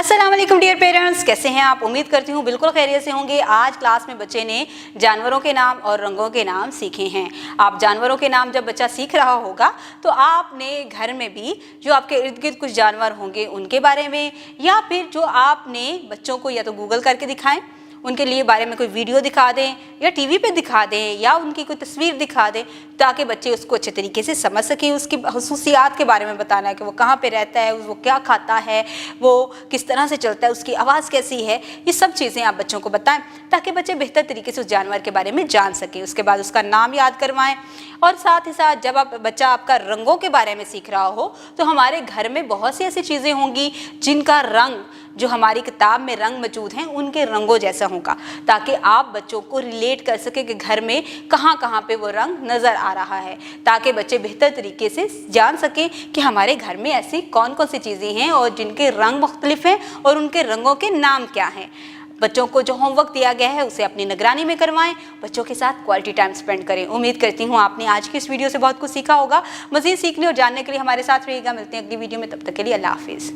अस्सलाम वालेकुम dear parents, कैसे हैं आप? उम्मीद करती हूँ बिल्कुल खैरियत से होंगे। आज क्लास में बच्चे ने जानवरों के नाम और रंगों के नाम सीखे हैं। आप जानवरों के नाम जब बच्चा सीख रहा होगा तो आपने घर में भी जो आपके इर्द गिर्द कुछ जानवर होंगे उनके बारे में, या फिर जो आपने बच्चों को या तो गूगल करके दिखाएं, उनके लिए बारे में कोई वीडियो दिखा दें या टीवी पे दिखा दें या उनकी कोई तस्वीर दिखा दें, ताकि बच्चे उसको अच्छे तरीके से समझ सकें। उसकी खसूसियात के बारे में बताना है कि वो कहाँ पे रहता है, वो क्या खाता है, वो किस तरह से चलता है, उसकी आवाज़ कैसी है, ये सब चीज़ें आप बच्चों को बताएं ताकि बच्चे बेहतर तरीके से उस जानवर के बारे में जान सकें। उसके बाद उसका नाम याद करवाएं, और साथ ही साथ जब बच्चा आपका रंगों के बारे में सीख रहा हो तो हमारे घर में बहुत सी ऐसी चीज़ें होंगी जिनका रंग जो हमारी किताब में रंग मौजूद हैं उनके रंगों जैसा होगा, ताकि आप बच्चों को रिलेट कर सके कि घर में कहाँ कहाँ पे वो रंग नज़र आ रहा है, ताकि बच्चे बेहतर तरीके से जान सकें कि हमारे घर में ऐसी कौन कौन सी चीज़ें हैं और जिनके रंग मुख्तलिफ हैं और उनके रंगों के नाम क्या हैं। बच्चों को जो होमवर्क दिया गया है उसे अपनी निगरानी में करवाएं, बच्चों के साथ क्वालिटी टाइम स्पेंड करें। उम्मीद करती हूँ आपने आज की इस वीडियो से बहुत कुछ सीखा होगा। मज़ीद सीखने और जानने के लिए हमारे साथ रहिएगा। मिलते हैं अगली वीडियो में, तब तक के लिए अल्लाह हाफिज़।